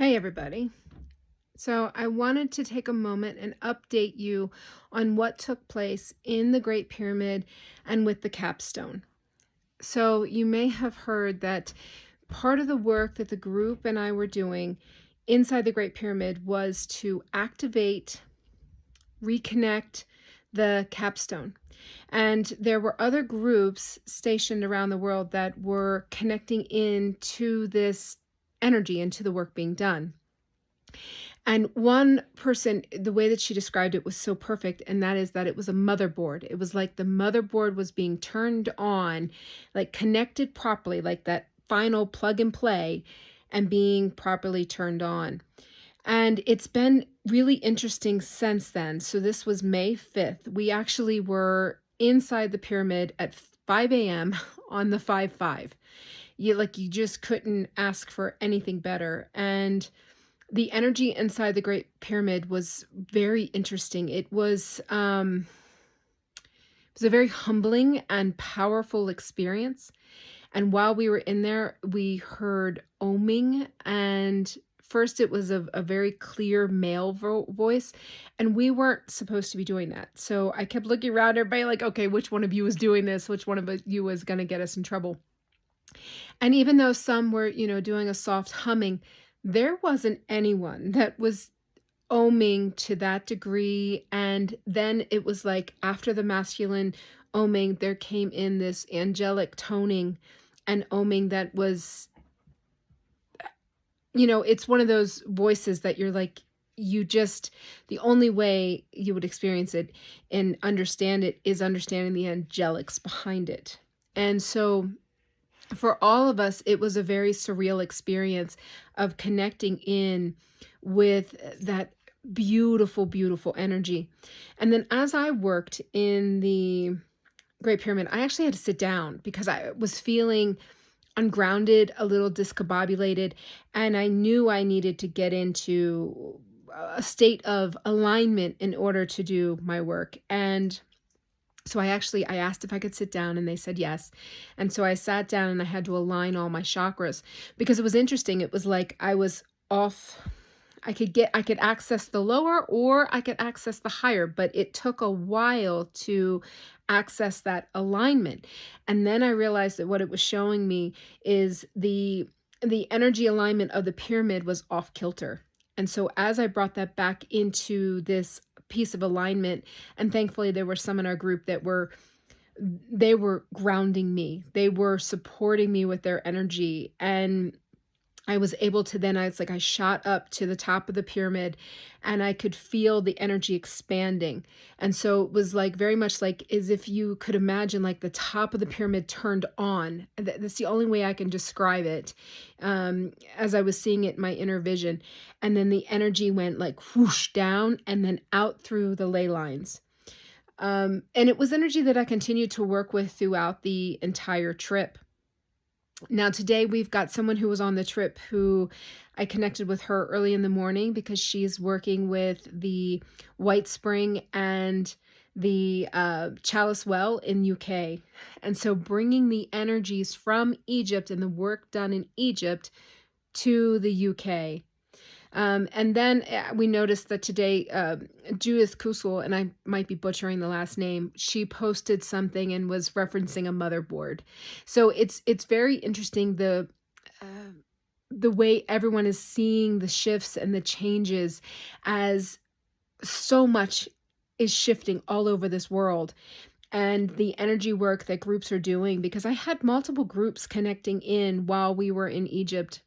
Hey, everybody. So, I wanted to take a moment and update you on what took place in the Great Pyramid and with the capstone. So, you may have heard that part of the work that the group and I were doing inside the Great Pyramid was to activate, reconnect the capstone. And there were other groups stationed around the world that were connecting into this energy, into the work being done. And one person, the way that she described it was so perfect, and that is that it was a motherboard. It was like the motherboard was being turned on, like connected properly, like that final plug and play, and being properly turned on. And it's been really interesting since then. So this was May 5th. We actually were inside the pyramid at 5 a.m. on the 5/5. You just couldn't ask for anything better. And the energy inside the Great Pyramid was very interesting. It was a very humbling and powerful experience. And while we were in there, we heard oming, and first it was a very clear male voice, and we weren't supposed to be doing that. So I kept looking around everybody like, okay, which one of you is doing this? Which one of you is going to get us in trouble? And even though some were, doing a soft humming, there wasn't anyone that was oming to that degree. And then it was like after the masculine oming, there came in this angelic toning and oming that was, it's one of those voices that you're like, the only way you would experience it and understand it is understanding the angelics behind it. And so for all of us, it was a very surreal experience of connecting in with that beautiful, beautiful energy. And then as I worked in the Great Pyramid, I actually had to sit down because I was feeling ungrounded, a little discombobulated, and I knew I needed to get into a state of alignment in order to do my work. And so I asked if I could sit down, and they said yes. And so I sat down and I had to align all my chakras because it was interesting. It was like I was off. I could access the lower or I could access the higher, but it took a while to access that alignment. And then I realized that what it was showing me is the energy alignment of the pyramid was off kilter. And so as I brought that back into this piece of alignment, and thankfully there were some in our group that they were grounding me. They were supporting me with their energy, and I was able to then, I shot up to the top of the pyramid and I could feel the energy expanding. And so it was like very much like as if you could imagine like the top of the pyramid turned on. That's the only way I can describe it, as I was seeing it in my inner vision. And then the energy went like whoosh down and then out through the ley lines. And it was energy that I continued to work with throughout the entire trip. Now, today we've got someone who was on the trip who I connected with her early in the morning because she's working with the White Spring and the Chalice Well in UK. And so bringing the energies from Egypt and the work done in Egypt to the UK. And then we noticed that today, Judith Kusul, and I might be butchering the last name, she posted something and was referencing a motherboard. So it's very interesting the way everyone is seeing the shifts and the changes as so much is shifting all over this world. And the energy work that groups are doing, because I had multiple groups connecting in while we were in Egypt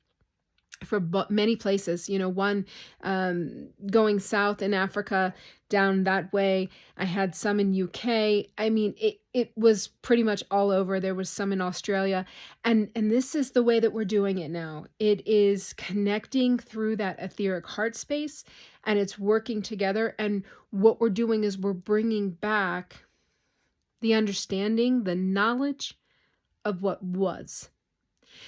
for many places, one going south in Africa down that way. I had some in UK. I mean, it was pretty much all over. There was some in Australia. And this is the way that we're doing it now. It is connecting through that etheric heart space, and it's working together. And what we're doing is we're bringing back the understanding, the knowledge of what was.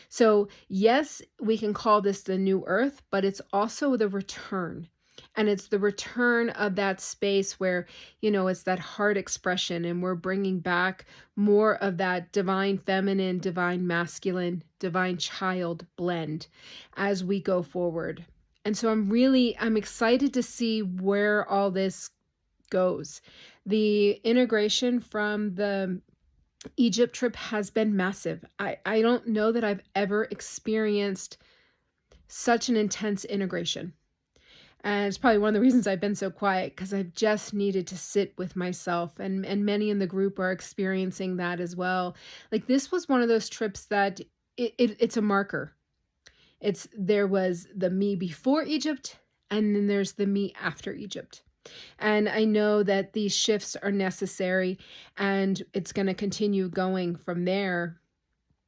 So yes, we can call this the new earth, but it's also the return. And it's the return of that space where, it's that heart expression, and we're bringing back more of that divine feminine, divine masculine, divine child blend as we go forward. And so I'm excited to see where all this goes. The integration from the Egypt trip has been massive. I don't know that I've ever experienced such an intense integration. And it's probably one of the reasons I've been so quiet, because I've just needed to sit with myself, and many in the group are experiencing that as well. Like, this was one of those trips that it's a marker. There was the me before Egypt, and then there's the me after Egypt. And I know that these shifts are necessary, and it's going to continue going from there.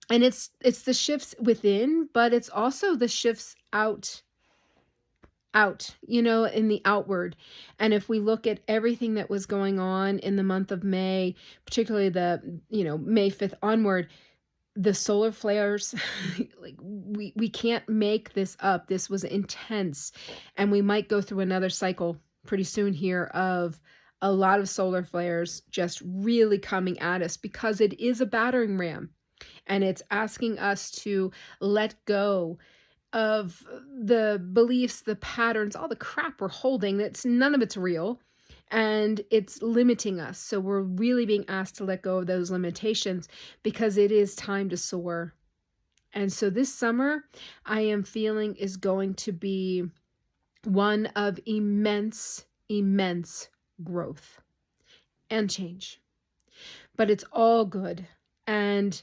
And it's the shifts within, but it's also the shifts out, in the outward. And if we look at everything that was going on in the month of May, particularly May 5th onward, the solar flares, like, we can't make this up. This was intense. And we might go through another cycle pretty soon here of a lot of solar flares just really coming at us, because it is a battering ram, and it's asking us to let go of the beliefs, the patterns, all the crap we're holding. That's none of it's real, and it's limiting us. So we're really being asked to let go of those limitations, because it is time to soar. And so this summer, I am feeling, is going to be one of immense, immense growth and change. But it's all good. And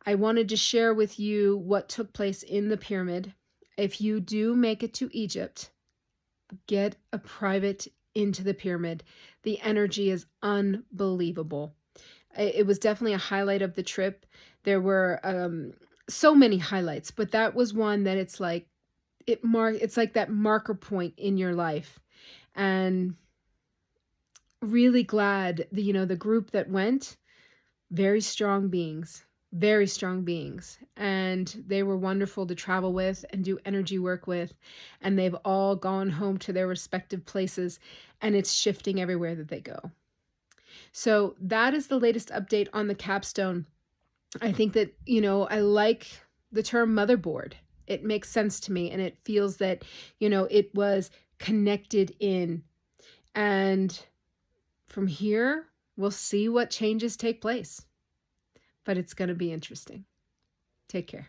I wanted to share with you what took place in the pyramid. If you do make it to Egypt, get a private into the pyramid. The energy is unbelievable. It was definitely a highlight of the trip. There were so many highlights, but that was one that it's like that marker point in your life. And really glad the group that went, very strong beings, very strong beings. And they were wonderful to travel with and do energy work with. And they've all gone home to their respective places, and it's shifting everywhere that they go. So that is the latest update on the capstone. I think that, I like the term motherboard. It makes sense to me, and it feels that, it was connected in. And from here, we'll see what changes take place. But it's going to be interesting. Take care.